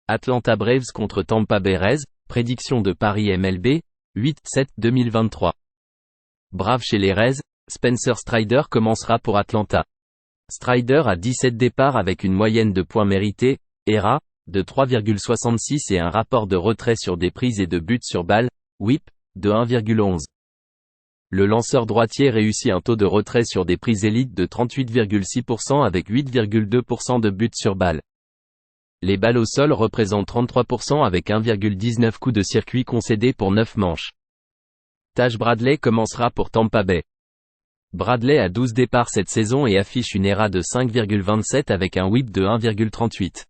Atlanta Braves contre Tampa Bay Rays, prédiction de Paris MLB, 8-7-2023. Braves chez les Rays, Spencer Strider commencera pour Atlanta. Strider a 17 départs avec une moyenne de points mérités, ERA, de 3,66 et un rapport de retrait sur des prises et de buts sur balle, WHIP, de 1,11. Le lanceur droitier réussit un taux de retrait sur des prises élites de 38,6% avec 8,2% de buts sur balle. Les balles au sol représentent 33% avec 1,19 coups de circuit concédés pour 9 manches. Taj Bradley commencera pour Tampa Bay. Bradley a 12 départs cette saison et affiche une ERA de 5,27 avec un WHIP de 1,38.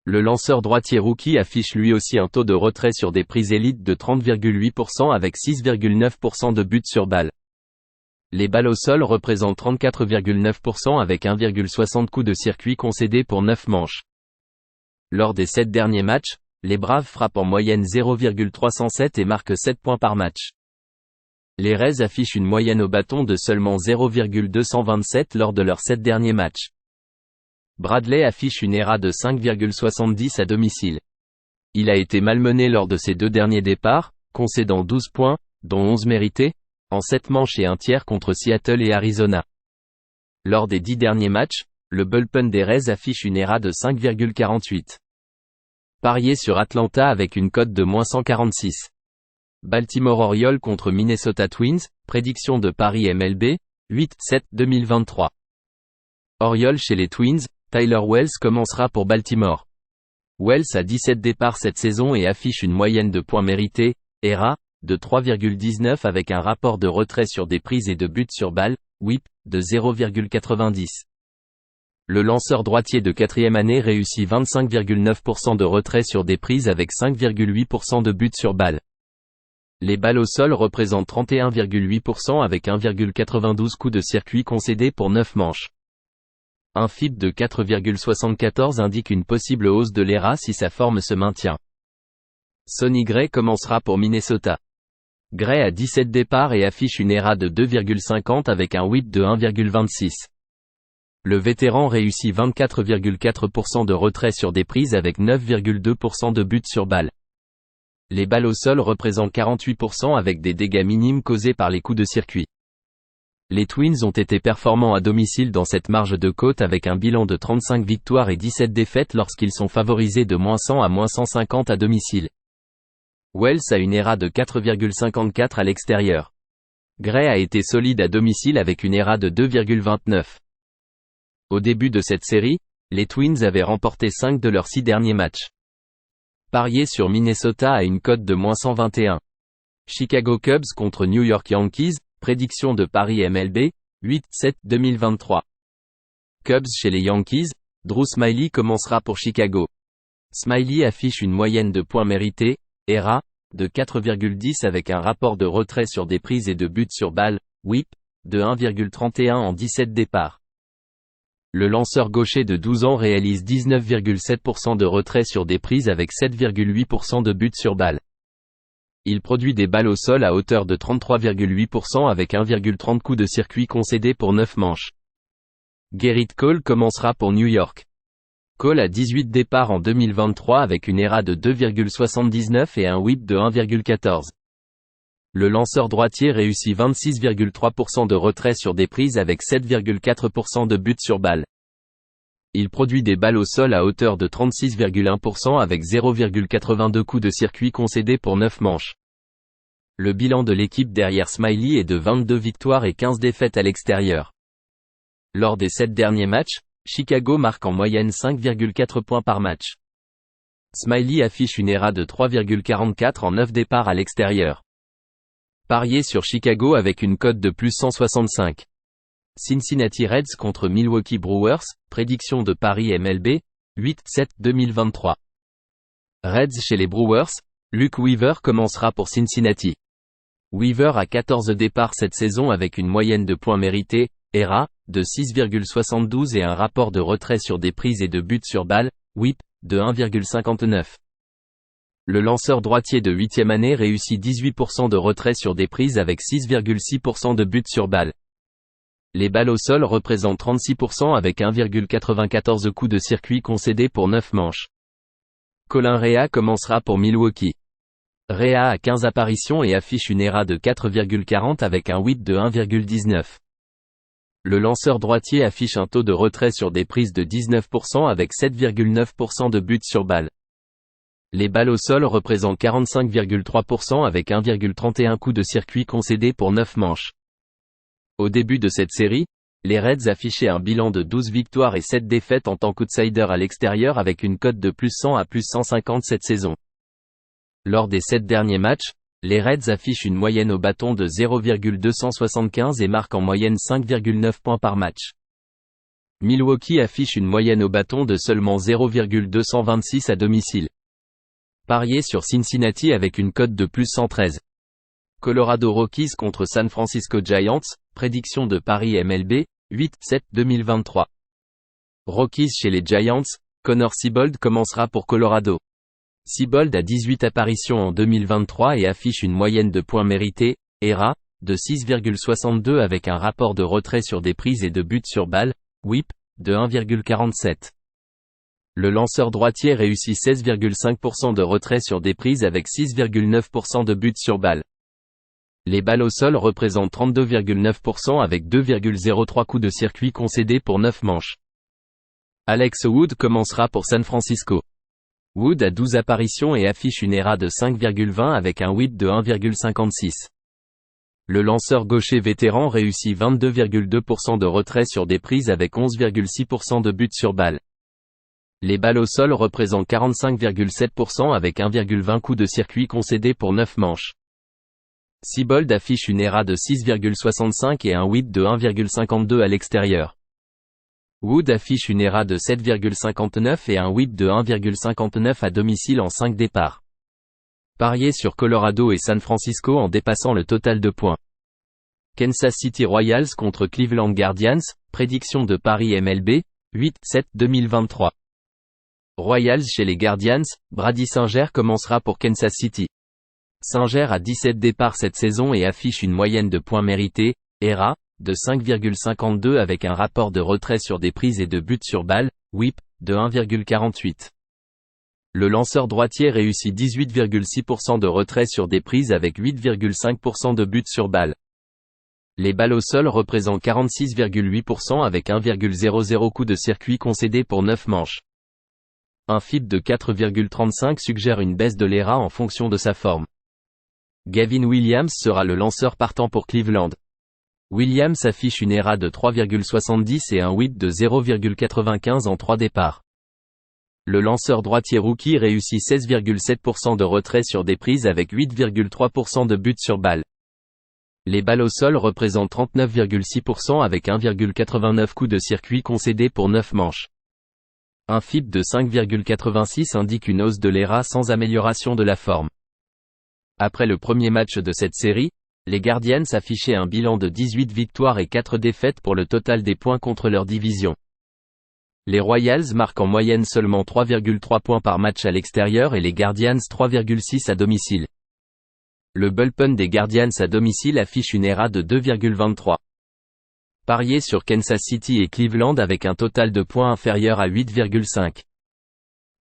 Le lanceur droitier rookie affiche lui aussi un taux de retrait sur des prises élites de 30,8% avec 6,9% de buts sur balle. Les balles au sol représentent 34,9% avec 1,60 coups de circuit concédés pour 9 manches. Lors des 7 derniers matchs, les Braves frappent en moyenne 0,307 et marquent 7 points par match. Les Rays affichent une moyenne au bâton de seulement 0,227 lors de leurs 7 derniers matchs. Bradley affiche une ERA de 5,70 à domicile. Il a été malmené lors de ses 2 derniers départs, concédant 12 points, dont 11 mérités, en 7 manches et un tiers contre Seattle et Arizona. Lors des 10 derniers matchs, le bullpen des Rays affiche une ERA de 5,48. Pariez sur Atlanta avec une cote de -146. Baltimore Orioles contre Minnesota Twins, prédiction de Paris MLB, 8-7-2023. Orioles chez les Twins, Tyler Wells commencera pour Baltimore. Wells a 17 départs cette saison et affiche une moyenne de points mérités, ERA, de 3,19 avec un rapport de retrait sur des prises et de buts sur balle, WHIP, de 0,90. Le lanceur droitier de 4e année réussit 25,9% de retrait sur des prises avec 5,8% de buts sur balle. Les balles au sol représentent 31,8% avec 1,92 coups de circuit concédés pour 9 manches. Un FIP de 4,74 indique une possible hausse de l'ERA si sa forme se maintient. Sonny Gray commencera pour Minnesota. Gray a 17 départs et affiche une ERA de 2,50 avec un WHIP de 1,26. Le vétéran réussit 24,4% de retrait sur des prises avec 9,2% de buts sur balle. Les balles au sol représentent 48% avec des dégâts minimes causés par les coups de circuit. Les Twins ont été performants à domicile dans cette marge de côte avec un bilan de 35 victoires et 17 défaites lorsqu'ils sont favorisés de -100 à -150 à domicile. Wells a une ERA de 4,54 à l'extérieur. Gray a été solide à domicile avec une ERA de 2,29. Au début de cette série, les Twins avaient remporté 5 de leurs 6 derniers matchs. Pariez sur Minnesota à une cote de -121. Chicago Cubs contre New York Yankees, prédiction de Paris MLB, 8-7-2023. Cubs chez les Yankees, Drew Smyly commencera pour Chicago. Smyly affiche une moyenne de points mérités, ERA, de 4,10 avec un rapport de retrait sur des prises et de buts sur balle, WHIP, de 1,31 en 17 départs. Le lanceur gaucher de 12 ans réalise 19,7% de retrait sur des prises avec 7,8% de buts sur balle. Il produit des balles au sol à hauteur de 33,8% avec 1,30 coups de circuit concédés pour 9 manches. Gerrit Cole commencera pour New York. Cole a 18 départs en 2023 avec une ERA de 2,79 et un WHIP de 1,14. Le lanceur droitier réussit 26,3% de retrait sur des prises avec 7,4% de buts sur balle. Il produit des balles au sol à hauteur de 36,1% avec 0,82 coups de circuit concédés pour 9 manches. Le bilan de l'équipe derrière Smyly est de 22 victoires et 15 défaites à l'extérieur. Lors des 7 derniers matchs, Chicago marque en moyenne 5,4 points par match. Smyly affiche une ERA de 3,44 en 9 départs à l'extérieur. Pariez sur Chicago avec une cote de +165. Cincinnati Reds contre Milwaukee Brewers, prédiction de Paris MLB, 8-7-2023. Reds chez les Brewers, Luke Weaver commencera pour Cincinnati. Weaver a 14 départs cette saison avec une moyenne de points mérités, ERA, de 6,72 et un rapport de retrait sur des prises et de buts sur balle, WHIP, de 1,59. Le lanceur droitier de 8e année réussit 18% de retrait sur des prises avec 6,6% de buts sur balle. Les balles au sol représentent 36% avec 1,94 coups de circuit concédés pour 9 manches. Colin Rea commencera pour Milwaukee. Rea a 15 apparitions et affiche une ERA de 4,40 avec un WHIP de 1,19. Le lanceur droitier affiche un taux de retrait sur des prises de 19% avec 7,9% de buts sur balle. Les balles au sol représentent 45,3% avec 1,31 coups de circuit concédés pour 9 manches. Au début de cette série, les Reds affichaient un bilan de 12 victoires et 7 défaites en tant qu'outsider à l'extérieur avec une cote de plus 100 à plus 150 cette saison. Lors des 7 derniers matchs, les Reds affichent une moyenne au bâton de 0,275 et marquent en moyenne 5,9 points par match. Milwaukee affiche une moyenne au bâton de seulement 0,226 à domicile. Pariez sur Cincinnati avec une cote de plus 113. Colorado Rockies contre San Francisco Giants, prédiction de Paris MLB, 8/7/2023. Rockies chez les Giants, Connor Siebold commencera pour Colorado. Siebold a 18 apparitions en 2023 et affiche une moyenne de points mérités, ERA, de 6,62 avec un rapport de retrait sur des prises et de buts sur balle, WHIP, de 1,47. Le lanceur droitier réussit 16,5% de retrait sur des prises avec 6,9% de buts sur balle. Les balles au sol représentent 32,9% avec 2,03 coups de circuit concédés pour 9 manches. Alex Wood commencera pour San Francisco. Wood a 12 apparitions et affiche une ERA de 5,20 avec un WHIP de 1,56. Le lanceur gaucher vétéran réussit 22,2% de retrait sur des prises avec 11,6% de buts sur balle. Les balles au sol représentent 45,7% avec 1,20 coups de circuit concédés pour 9 manches. Siebold affiche une ERA de 6,65 et un WHIP de 1,52 à l'extérieur. Wood affiche une ERA de 7,59 et un WHIP de 1,59 à domicile en 5 départs. Pariez sur Colorado et San Francisco en dépassant le total de points. Kansas City Royals contre Cleveland Guardians, prédiction de Paris MLB, 8/7/2023. Royals chez les Guardians, Brady Singer commencera pour Kansas City. Singer a 17 départs cette saison et affiche une moyenne de points mérités, ERA, de 5,52 avec un rapport de retrait sur des prises et de buts sur balle, WHIP, de 1,48. Le lanceur droitier réussit 18,6% de retrait sur des prises avec 8,5% de buts sur balle. Les balles au sol représentent 46,8% avec 1,00 coups de circuit concédés pour 9 manches. Un FIP de 4,35 suggère une baisse de l'ERA en fonction de sa forme. Gavin Williams sera le lanceur partant pour Cleveland. Williams affiche une ERA de 3,70 et un WHIP de 0,95 en 3 départs. Le lanceur droitier rookie réussit 16,7% de retrait sur des prises avec 8,3% de buts sur balle. Les balles au sol représentent 39,6% avec 1,89 coups de circuit concédés pour 9 manches. Un FIP de 5,86 indique une hausse de l'ERA sans amélioration de la forme. Après le premier match de cette série, les Guardians affichaient un bilan de 18 victoires et 4 défaites pour le total des points contre leur division. Les Royals marquent en moyenne seulement 3,3 points par match à l'extérieur et les Guardians 3,6 à domicile. Le bullpen des Guardians à domicile affiche une ERA de 2,23. Pariez sur Kansas City et Cleveland avec un total de points inférieur à 8,5.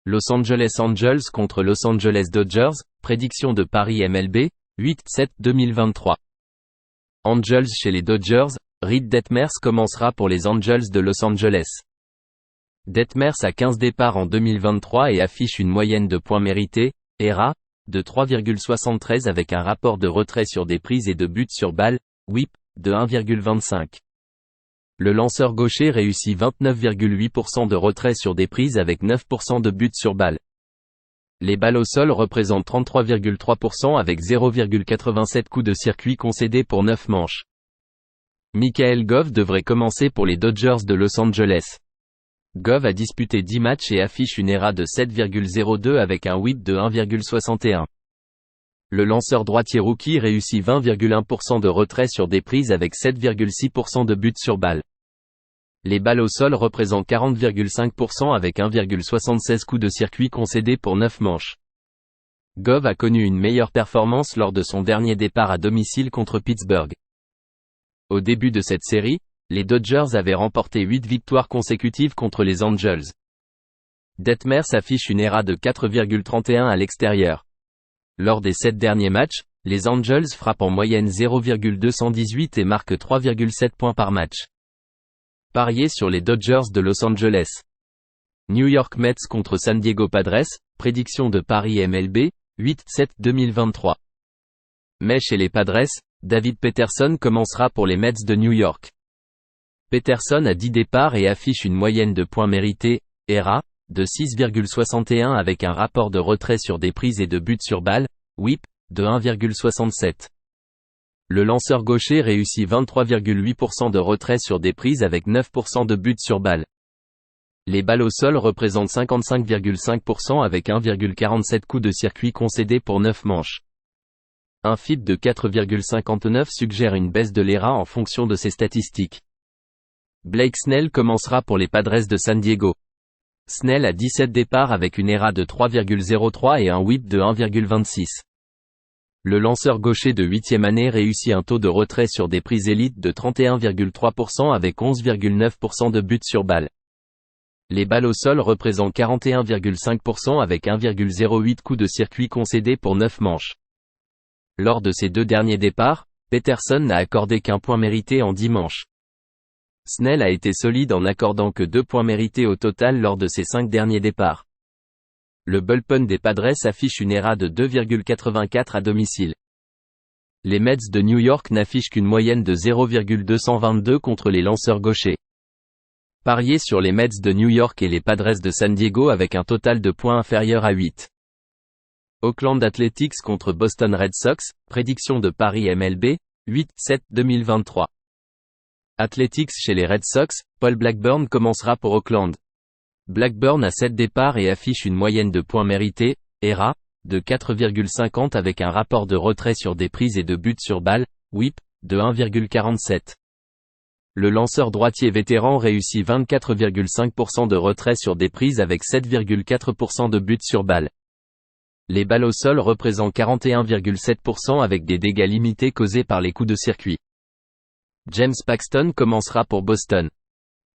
Los Angeles Angels contre Los Angeles Dodgers, prédiction de Paris MLB, 8/7/2023. Angels chez les Dodgers, Reed Detmers commencera pour les Angels de Los Angeles. Detmers a 15 départs en 2023 et affiche une moyenne de points mérités, ERA, de 3,73 avec un rapport de retrait sur des prises et de buts sur balle, WHIP, de 1,25. Le lanceur gaucher réussit 29,8% de retrait sur des prises avec 9% de buts sur balle. Les balles au sol représentent 33,3% avec 0,87 coups de circuit concédés pour 9 manches. Michael Gove devrait commencer pour les Dodgers de Los Angeles. Gove a disputé 10 matchs et affiche une ERA de 7,02 avec un WHIP de 1,61. Le lanceur droitier rookie réussit 20,1% de retrait sur des prises avec 7,6% de buts sur balle. Les balles au sol représentent 40,5% avec 1,76 coups de circuit concédés pour 9 manches. Gove a connu une meilleure performance lors de son dernier départ à domicile contre Pittsburgh. Au début de cette série, les Dodgers avaient remporté 8 victoires consécutives contre les Angels. Detmers affiche une ERA de 4,31 à l'extérieur. Lors des 7 derniers matchs, les Angels frappent en moyenne 0,218 et marquent 3,7 points par match. Pariez sur les Dodgers de Los Angeles. New York Mets contre San Diego Padres, prédiction de Paris MLB, 8/7/2023. Mais chez les Padres, David Peterson commencera pour les Mets de New York. Peterson a 10 départs et affiche une moyenne de points mérités, ERA, de 6,61 avec un rapport de retrait sur des prises et de buts sur balle, WHIP, de 1,67. Le lanceur gaucher réussit 23,8% de retrait sur des prises avec 9% de buts sur balle. Les balles au sol représentent 55,5% avec 1,47 coups de circuit concédés pour 9 manches. Un FIP de 4,59 suggère une baisse de l'ERA en fonction de ces statistiques. Blake Snell commencera pour les Padres de San Diego. Snell a 17 départs avec une ERA de 3,03 et un WHIP de 1,26. Le lanceur gaucher de 8e année réussit un taux de retrait sur des prises élites de 31,3% avec 11,9% de buts sur balle. Les balles au sol représentent 41,5% avec 1,08 coups de circuit concédés pour 9 manches. Lors de ses 2 derniers départs, Peterson n'a accordé qu'un point mérité en 10 manches. Snell a été solide en n'accordant que 2 points mérités au total lors de ses 5 derniers départs. Le bullpen des Padres affiche une ERA de 2,84 à domicile. Les Mets de New York n'affichent qu'une moyenne de 0,222 contre les lanceurs gauchers. Pariez sur les Mets de New York et les Padres de San Diego avec un total de points inférieur à 8. Oakland Athletics contre Boston Red Sox, prédiction de Paris MLB, 8/7/2023. Athletics chez les Red Sox, Paul Blackburn commencera pour Oakland. Blackburn a 7 départs et affiche une moyenne de points mérités, ERA, de 4,50 avec un rapport de retrait sur des prises et de buts sur balle, WHIP, de 1,47. Le lanceur droitier vétéran réussit 24,5% de retrait sur des prises avec 7,4% de buts sur balle. Les balles au sol représentent 41,7% avec des dégâts limités causés par les coups de circuit. James Paxton commencera pour Boston.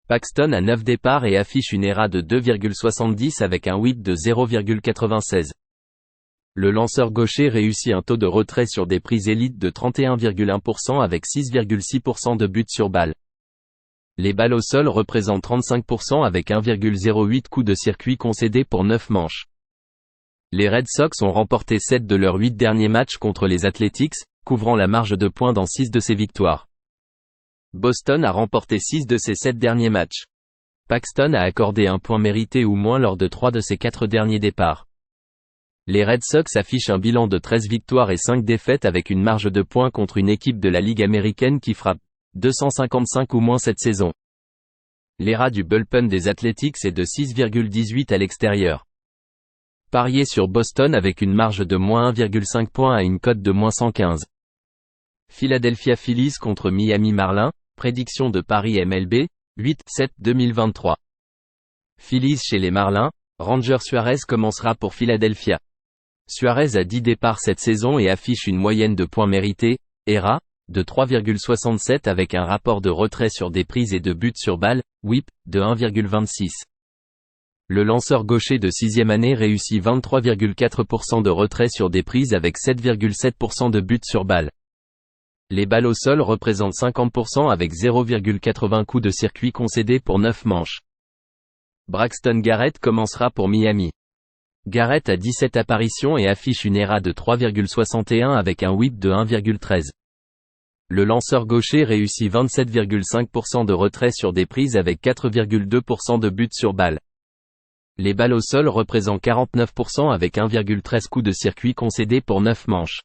Paxton a 9 départs et affiche une ERA de 2,70 avec un WHIP de 0,96. Le lanceur gaucher réussit un taux de retrait sur des prises élites de 31,1% avec 6,6% de buts sur balle. Les balles au sol représentent 35% avec 1,08 coups de circuit concédés pour 9 manches. Les Red Sox ont remporté 7 de leurs 8 derniers matchs contre les Athletics, couvrant la marge de points dans 6 de ses victoires. Boston a remporté 6 de ses 7 derniers matchs. Paxton a accordé un point mérité ou moins lors de 3 de ses 4 derniers départs. Les Red Sox affichent un bilan de 13 victoires et 5 défaites avec une marge de points contre une équipe de la Ligue américaine qui frappe 255 ou moins cette saison. L'ERA du bullpen des Athletics est de 6,18 à l'extérieur. Pariez sur Boston avec une marge de moins 1,5 points à une cote de moins 115. Philadelphia Phillies contre Miami Marlins, prédiction de Paris MLB, 8/7/2023. Phillies chez les Marlins, Ranger Suarez commencera pour Philadelphia. Suarez a 10 départs cette saison et affiche une moyenne de points mérités, ERA, de 3,67 avec un rapport de retrait sur des prises et de buts sur balle, WHIP, de 1,26. Le lanceur gaucher de 6e année réussit 23,4% de retrait sur des prises avec 7,7% de buts sur balle. Les balles au sol représentent 50% avec 0,80 coups de circuit concédés pour 9 manches. Braxton Garrett commencera pour Miami. Garrett a 17 apparitions et affiche une ERA de 3,61 avec un WHIP de 1,13. Le lanceur gaucher réussit 27,5% de retrait sur des prises avec 4,2% de buts sur balle. Les balles au sol représentent 49% avec 1,13 coups de circuit concédés pour 9 manches.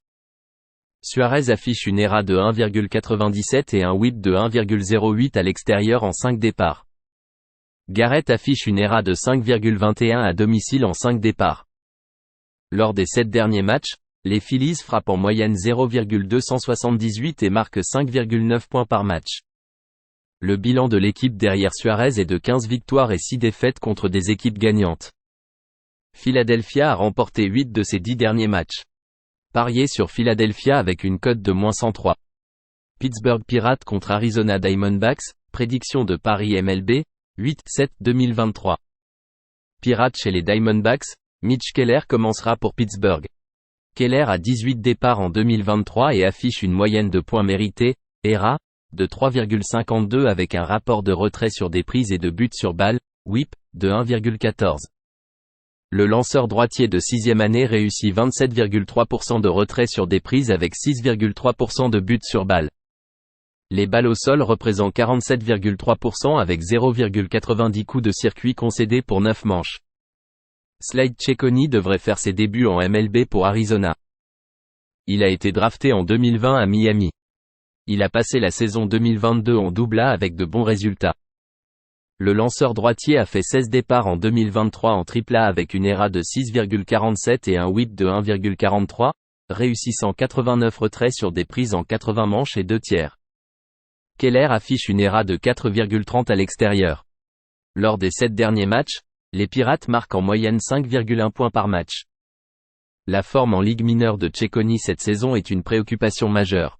Suarez affiche une ERA de 1,97 et un WHIP de 1,08 à l'extérieur en 5 départs. Garrett affiche une ERA de 5,21 à domicile en 5 départs. Lors des 7 derniers matchs, les Phillies frappent en moyenne 0,278 et marquent 5,9 points par match. Le bilan de l'équipe derrière Suarez est de 15 victoires et 6 défaites contre des équipes gagnantes. Philadelphia a remporté 8 de ses 10 derniers matchs. Pariez sur Philadelphia avec une cote de moins 103. Pittsburgh Pirates contre Arizona Diamondbacks, prédiction de Paris MLB, 8/7/2023. Pirates chez les Diamondbacks, Mitch Keller commencera pour Pittsburgh. Keller a 18 départs en 2023 et affiche une moyenne de points mérités, ERA, de 3,52 avec un rapport de retrait sur des prises et de buts sur balle, WHIP, de 1,14. Le lanceur droitier de 6e année réussit 27,3% de retrait sur des prises avec 6,3% de buts sur balle. Les balles au sol représentent 47,3% avec 0,90 coups de circuit concédés pour 9 manches. Slade Cecconi devrait faire ses débuts en MLB pour Arizona. Il a été drafté en 2020 à Miami. Il a passé la saison 2022 en double-A avec de bons résultats. Le lanceur droitier a fait 16 départs en 2023 en triple-A avec une ERA de 6,47 et un WHIP de 1,43, réussissant 89 retraits sur des prises en 80 manches et 2 tiers. Keller affiche une ERA de 4,30 à l'extérieur. Lors des 7 derniers matchs, les Pirates marquent en moyenne 5,1 points par match. La forme en Ligue mineure de Cecconi cette saison est une préoccupation majeure.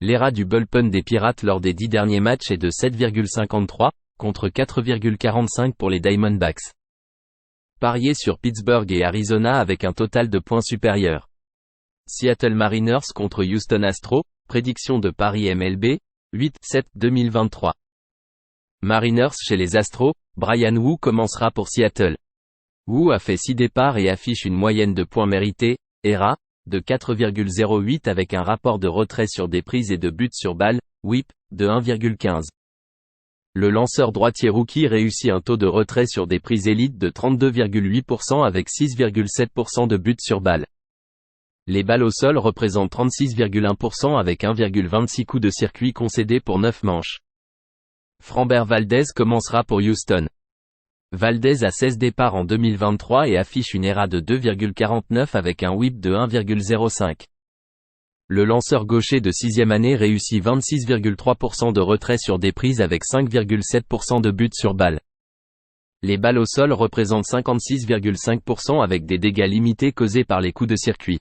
L'ERA du bullpen des Pirates lors des 10 derniers matchs est de 7,53, contre 4,45 pour les Diamondbacks. Pariez sur Pittsburgh et Arizona avec un total de points supérieur. Seattle Mariners contre Houston Astros, prédiction de Paris MLB, 8-7-2023. Mariners chez les Astros, Bryan Woo commencera pour Seattle. Woo a fait 6 départs et affiche une moyenne de points mérités, ERA, de 4,08 avec un rapport de retrait sur des prises et de buts sur balle, WHIP, de 1,15. Le lanceur droitier rookie réussit un taux de retrait sur des prises élites de 32,8% avec 6,7% de buts sur balle. Les balles au sol représentent 36,1% avec 1,26 coups de circuit concédés pour 9 manches. Framber Valdez commencera pour Houston. Valdez a 16 départs en 2023 et affiche une ERA de 2,49 avec un WHIP de 1,05. Le lanceur gaucher de 6e année réussit 26,3% de retrait sur des prises avec 5,7% de buts sur balle. Les balles au sol représentent 56,5% avec des dégâts limités causés par les coups de circuit.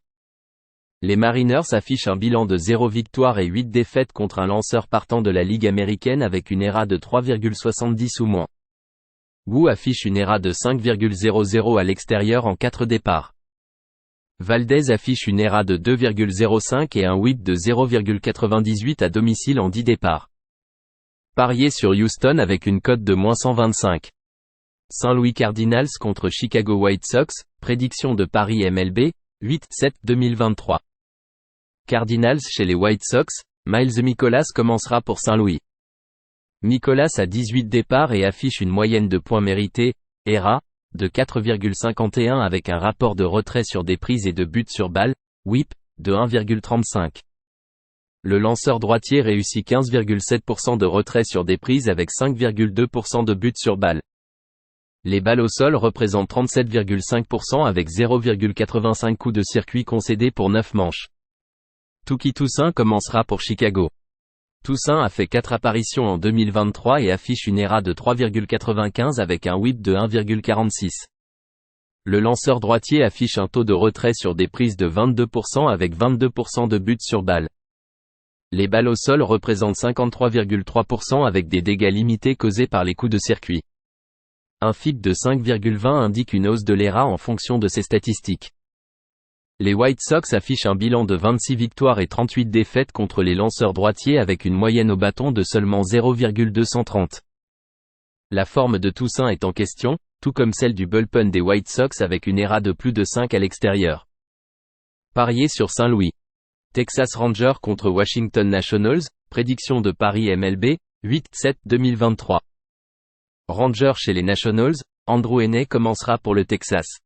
Les Mariners affichent un bilan de 0 victoire et 8 défaites contre un lanceur partant de la Ligue américaine avec une ERA de 3,70 ou moins. Woo affiche une ERA de 5,00 à l'extérieur en 4 départs. Valdez affiche une ERA de 2,05 et un WHIP de 0,98 à domicile en 10 départs. Pariez sur Houston avec une cote de -125. Saint Louis Cardinals contre Chicago White Sox, prédiction de Paris MLB, 8-7-2023. Cardinals chez les White Sox, Miles Mikolas commencera pour Saint Louis. Mikolas a 18 départs et affiche une moyenne de points mérités, ERA, de 4,51 avec un rapport de retrait sur des prises et de buts sur balle, WHIP, de 1,35. Le lanceur droitier réussit 15,7% de retrait sur des prises avec 5,2% de buts sur balle. Les balles au sol représentent 37,5% avec 0,85 coups de circuit concédés pour 9 manches. Touki Toussaint commencera pour Chicago. Toussaint a fait 4 apparitions en 2023 et affiche une ERA de 3,95 avec un WHIP de 1,46. Le lanceur droitier affiche un taux de retrait sur des prises de 22% avec 22% de buts sur balle. Les balles au sol représentent 53,3% avec des dégâts limités causés par les coups de circuit. Un FIP de 5,20 indique une hausse de l'ERA en fonction de ces statistiques. Les White Sox affichent un bilan de 26 victoires et 38 défaites contre les lanceurs droitiers avec une moyenne au bâton de seulement 0,230. La forme de Toussaint est en question, tout comme celle du bullpen des White Sox avec une ERA de plus de 5 à l'extérieur. Pariez sur Saint-Louis. Texas Rangers contre Washington Nationals, prédiction de Paris MLB, 8-7-2023. Rangers chez les Nationals, Andrew Heaney commencera pour le Texas.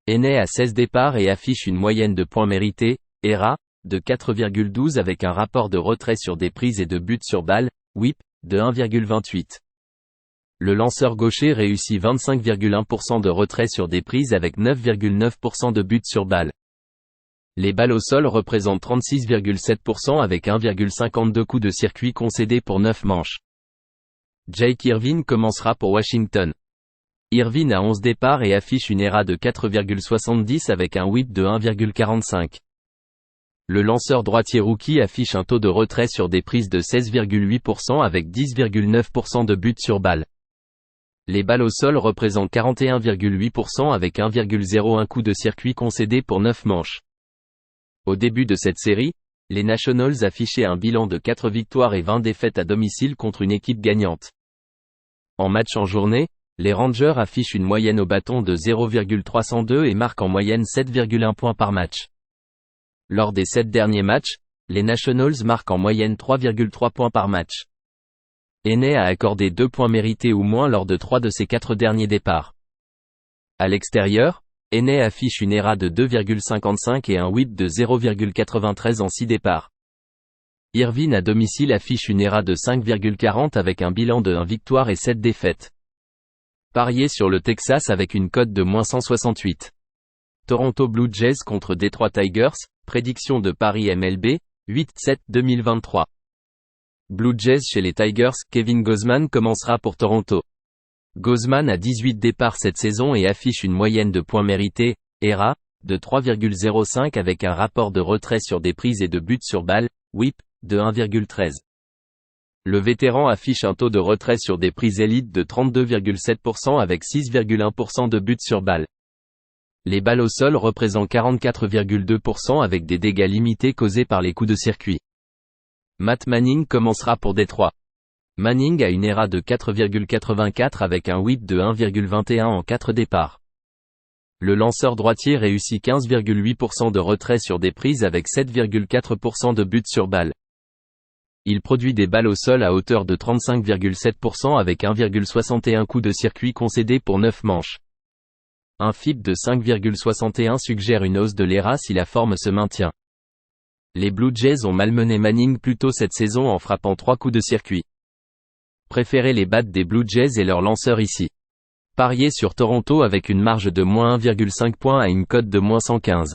Heaney a 16 départs et affiche une moyenne de points mérités, ERA, de 4,12 avec un rapport de retrait sur des prises et de buts sur balle, WHIP, de 1,28. Le lanceur gaucher réussit 25,1% de retrait sur des prises avec 9,9% de buts sur balle. Les balles au sol représentent 36,7% avec 1,52 coups de circuit concédés pour 9 manches. Jake Irvin commencera pour Washington. Irvin a 11 départs et affiche une ERA de 4,70 avec un WHIP de 1,45. Le lanceur droitier rookie affiche un taux de retrait sur des prises de 16,8% avec 10,9% de buts sur balle. Les balles au sol représentent 41,8% avec 1,01 coup de circuit concédé pour 9 manches. Au début de cette série, les Nationals affichaient un bilan de 4 victoires et 20 défaites à domicile contre une équipe gagnante. En match en journée, les Rangers affichent une moyenne au bâton de 0,302 et marquent en moyenne 7,1 points par match. Lors des 7 derniers matchs, les Nationals marquent en moyenne 3,3 points par match. Enney a accordé 2 points mérités ou moins lors de 3 de ses 4 derniers départs. À l'extérieur, Enney affiche une ERA de 2,55 et un WHIP de 0,93 en 6 départs. Irvine à domicile affiche une ERA de 5,40 avec un bilan de 1 victoire et 7 défaites. Pariez sur le Texas avec une cote de -168. Toronto Blue Jays contre Detroit Tigers, prédiction de Paris MLB, 8/7/2023. Blue Jays chez les Tigers, Kevin Gausman commencera pour Toronto. Gausman a 18 départs cette saison et affiche une moyenne de points mérités, ERA, de 3,05 avec un rapport de retrait sur des prises et de buts sur balle, WHIP, de 1,13. Le vétéran affiche un taux de retrait sur des prises élites de 32,7% avec 6,1% de buts sur balle. Les balles au sol représentent 44,2% avec des dégâts limités causés par les coups de circuit. Matt Manning commencera pour Détroit. Manning a une ERA de 4,84 avec un WHIP de 1,21 en 4 départs. Le lanceur droitier réussit 15,8% de retrait sur des prises avec 7,4% de buts sur balle. Il produit des balles au sol à hauteur de 35,7% avec 1,61 coups de circuit concédés pour 9 manches. Un FIP de 5,61 suggère une hausse de l'ERA si la forme se maintient. Les Blue Jays ont malmené Manning plus tôt cette saison en frappant 3 coups de circuit. Préférez les bats des Blue Jays et leurs lanceurs ici. Pariez sur Toronto avec une marge de -1,5 points à une cote de -115.